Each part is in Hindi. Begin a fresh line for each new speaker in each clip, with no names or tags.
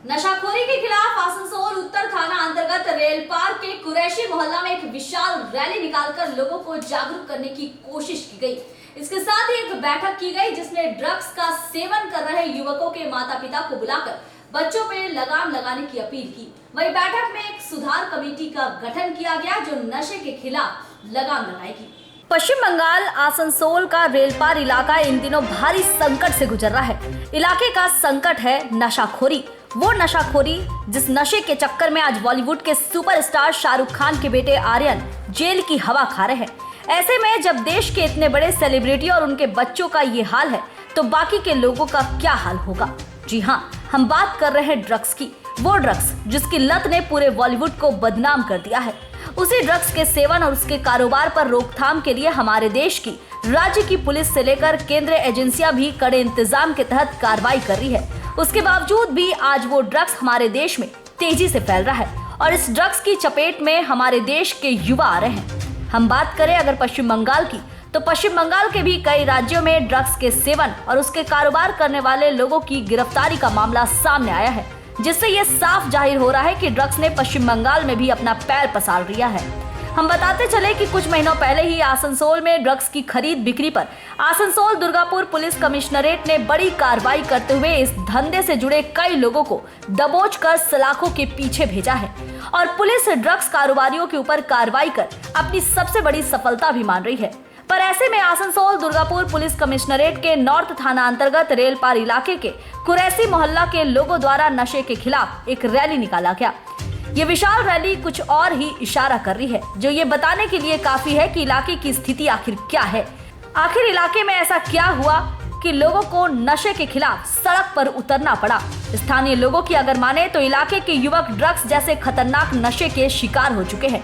नशाखोरी के खिलाफ आसनसोल उत्तर थाना अंतर्गत रेलपार के कुरैशी मोहल्ला में एक विशाल रैली निकालकर लोगों को जागरूक करने की कोशिश की गई। इसके साथ ही एक बैठक की गई जिसमें ड्रग्स का सेवन कर रहे युवकों के माता पिता को बुलाकर बच्चों पे लगाम लगाने की अपील की। वही बैठक में एक सुधार कमेटी का गठन किया गया जो नशे के खिलाफ लगाम लगाएगी। पश्चिम बंगाल आसनसोल का रेलपार इलाका इन दिनों भारी संकट से गुजर रहा है। इलाके का संकट है नशाखोरी, वो नशाखोरी जिस नशे के चक्कर में आज बॉलीवुड के सुपरस्टार शाहरुख खान के बेटे आर्यन जेल की हवा खा रहे हैं। ऐसे में जब देश के इतने बड़े सेलिब्रिटी और उनके बच्चों का ये हाल है तो बाकी के लोगों का क्या हाल होगा। जी हाँ, हम बात कर रहे हैं ड्रग्स की, वो ड्रग्स जिसकी लत ने पूरे बॉलीवुड को बदनाम कर दिया है। उसी ड्रग्स के सेवन और उसके कारोबार पर रोकथाम के लिए हमारे देश की राज्य की पुलिस से लेकर केंद्रीय एजेंसियां भी कड़े इंतजाम के तहत कार्रवाई कर रही है। उसके बावजूद भी आज वो ड्रग्स हमारे देश में तेजी से फैल रहा है और इस ड्रग्स की चपेट में हमारे देश के युवा आ रहे हैं। हम बात करें अगर पश्चिम बंगाल की, तो पश्चिम बंगाल के भी कई राज्यों में ड्रग्स के सेवन और उसके कारोबार करने वाले लोगों की गिरफ्तारी का मामला सामने आया है, जिससे ये साफ जाहिर हो रहा है कि ड्रग्स ने पश्चिम बंगाल में भी अपना पैर पसार लिया है। हम बताते चले कि कुछ महीनों पहले ही आसनसोल में ड्रग्स की खरीद बिक्री पर आसनसोल दुर्गापुर पुलिस कमिश्नरेट ने बड़ी कार्रवाई करते हुए इस धंधे से जुड़े कई लोगों को दबोच कर सलाखों के पीछे भेजा है और पुलिस ड्रग्स कारोबारियों के ऊपर कार्रवाई कर अपनी सबसे बड़ी सफलता भी मान रही है। पर ऐसे में आसनसोल दुर्गापुर पुलिस कमिश्नरेट के नॉर्थ थाना अंतर्गत रेलपार इलाके के कुरैशी मोहल्ला के लोगों द्वारा नशे के खिलाफ एक रैली निकाला गया। ये विशाल रैली कुछ और ही इशारा कर रही है, जो ये बताने के लिए काफी है कि इलाके की स्थिति आखिर क्या है। आखिर इलाके में ऐसा क्या हुआ कि लोगों को नशे के खिलाफ सड़क पर उतरना पड़ा। स्थानीय लोगों की अगर माने तो इलाके के युवक ड्रग्स जैसे खतरनाक नशे के शिकार हो चुके हैं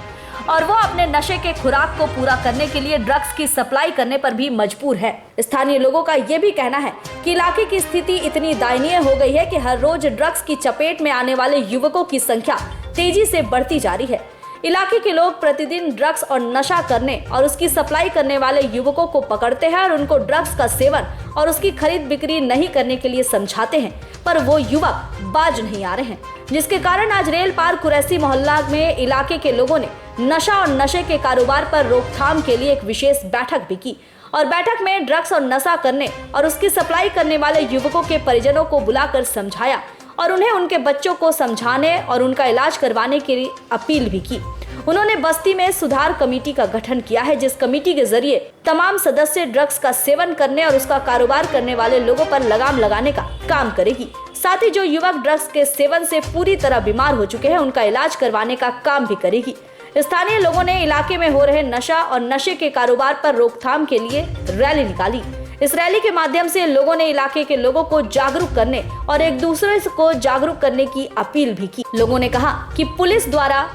और वो अपने नशे के खुराक को पूरा करने के लिए ड्रग्स की सप्लाई करने पर भी मजबूर है। स्थानीय लोगों का ये भी कहना है कि इलाके की स्थिति इतनी दयनीय हो गई है कि हर रोज ड्रग्स की चपेट में आने वाले युवकों की संख्या तेजी से बढ़ती जा रही है। इलाके के लोग प्रतिदिन ड्रग्स और नशा करने और उसकी सप्लाई करने वाले युवकों को पकड़ते हैं और उनको ड्रग्स का सेवन और उसकी खरीद बिक्री नहीं करने के लिए समझाते हैं, पर वो युवक बाज नहीं आ रहे हैं, जिसके कारण आज रेलपार कुरैशी मोहल्ला में इलाके के लोगों ने नशा और नशे के कारोबार पर रोकथाम के लिए एक विशेष बैठक भी की और बैठक में ड्रग्स और नशा करने और उसकी सप्लाई करने वाले युवकों के परिजनों को बुलाकर समझाया और उन्हें उनके बच्चों को समझाने और उनका इलाज करवाने की अपील भी की। उन्होंने बस्ती में सुधार कमेटी का गठन किया है, जिस कमेटी के जरिए तमाम सदस्य ड्रग्स का सेवन करने और उसका कारोबार करने वाले लोगों पर लगाम लगाने का काम करेगी। साथ ही जो युवक ड्रग्स के सेवन से पूरी तरह बीमार हो चुके हैं उनका इलाज करवाने का काम भी करेगी। स्थानीय लोगों ने इलाके में हो रहे नशा और नशे के कारोबार पर रोकथाम के लिए रैली निकाली। इस रैली के माध्यम से लोगों ने इलाके के लोगों को जागरूक करने और एक दूसरे को जागरूक करने की अपील भी की। लोगों ने कहा कि पुलिस द्वारा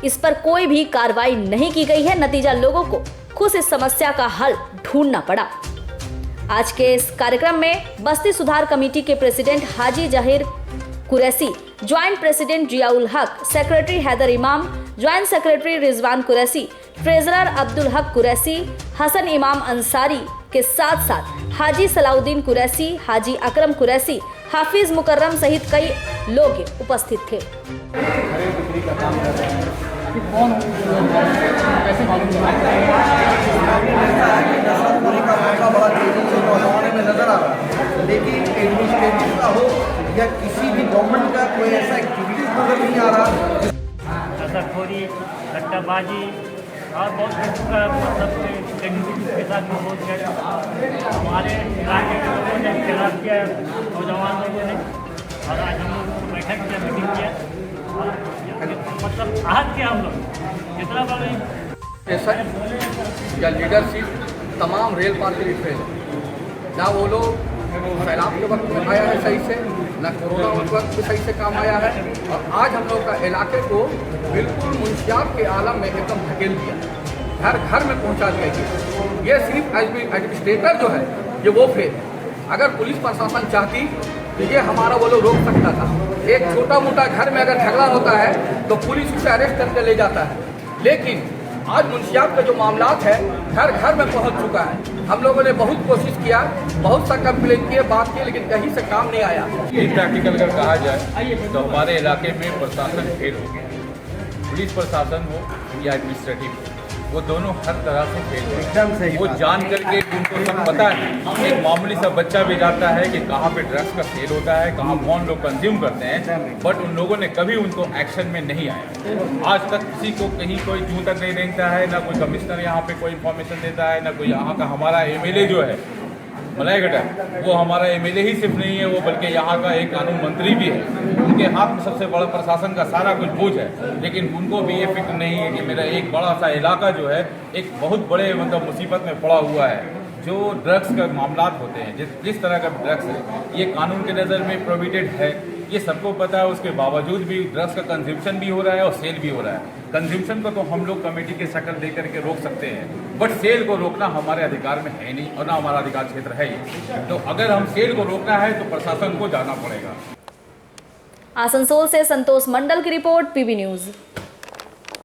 इस पर कोई भी कार्रवाई नहीं की गई है, नतीजा लोगों को खुद इस समस्या का हल ढूंढना पड़ा। आज के इस कार्यक्रम में बस्ती सुधार कमेटी के प्रेसिडेंट हाजी जहीर कुरैशी, ज्वाइंट प्रेसिडेंट जियाउल हक, सेक्रेटरी हैदर इमाम, joint secretary Rizwan Qureshi, treasurer Abdul Haq Qureshi, Hasan इमाम अंसारी के साथ साथ हाजी सलाउद्दीन कुरैशी, हाजी अकरम कुरैशी, हाफिज मुकर्रम सहित कई लोग उपस्थित थे।
लेकिन एडमिनिस्ट्रेटिव का हो या किसी भी गवर्नमेंट का कोई ऐसा एक्टिविटीज नजर नहीं आ रहा।
नशाखोरी, सट्टाबाजी और बहुत मतलब के साथ में बहुत हमारे इलाके के लोगों ने खिलाफ किया, नौजवान लोगों ने, और आज हम लोग बैठक किया, मीटिंग किया और मतलब आहत किया हम लोग जितना बड़े
या लीडरशिप तमाम रेलपार के लिए फेल है। ना वो लोग सैलाब के वक्त में आया है सही से, ना कोरोना वक्त में सही से काम आया है और आज हम लोग का इलाके को बिल्कुल मुंशियात के आलम में एकदम धकेल दिया, घर घर में पहुंचा दिया गया। ये सिर्फ एडमिनिस्ट्रेटर जो है ये वो फेल। अगर पुलिस प्रशासन चाहती तो ये हमारा वो लोग रोक सकता था। एक छोटा मोटा घर में अगर झगड़ा होता है तो पुलिस उसे अरेस्ट करके ले जाता है, लेकिन आज मुंशियात का जो मामलात है घर घर में पहुंच चुका है। हम लोगों ने बहुत कोशिश किया, बहुत सा कंप्लेन किए, बात की, लेकिन कहीं से काम नहीं आया।
एक प्रैक्टिकल अगर कहा जाए तो हमारे इलाके में प्रशासन फेल हो गया। पुलिस प्रशासन हो या एडमिनिस्ट्रेटिव हो, वो दोनों हर तरह से फेल हो
एकदम सही
गए। वो
बात।
जान करके उनको सब पता है, एक मामूली सा बच्चा भी जाता है कि कहाँ पे ड्रग्स का सेल होता है, कहाँ कौन लोग कंज्यूम करते हैं, बट उन लोगों ने कभी उनको एक्शन में नहीं आया। आज तक किसी को कहीं कोई जूं तक नहीं देता है, ना कोई कमिश्नर यहाँ पे कोई इन्फॉर्मेशन देता है, ना कोई यहाँ का हमारा एमएलए जो है मलाईगटा, वो हमारा एमएलए ही सिर्फ नहीं है, वो बल्कि यहाँ का एक कानून मंत्री भी है। उनके हाथ में सबसे बड़ा प्रशासन का सारा कुछ बोझ है, लेकिन उनको भी ये फिक्र नहीं है कि मेरा एक बड़ा सा इलाका जो है एक बहुत बड़े मतलब मुसीबत में पड़ा हुआ है। जो ड्रग्स का मामलात होते हैं, जिस तरह का ड्रग्स है, ये कानून के नज़र में प्रोहिबिटेड है, ये सबको पता है। उसके बावजूद भी ड्रग्स का कंज्यूमशन भी हो रहा है और सेल भी हो रहा है। कंज्यूमशन को तो हम लोग कमेटी के शक्ल दे करके रोक सकते हैं, बट सेल को रोकना हमारे अधिकार में है नहीं और ना हमारा अधिकार क्षेत्र है ये। तो अगर हम सेल को रोकना है तो प्रशासन को जाना पड़ेगा।
आसनसोल से संतोष मंडल की रिपोर्ट, पीबी न्यूज।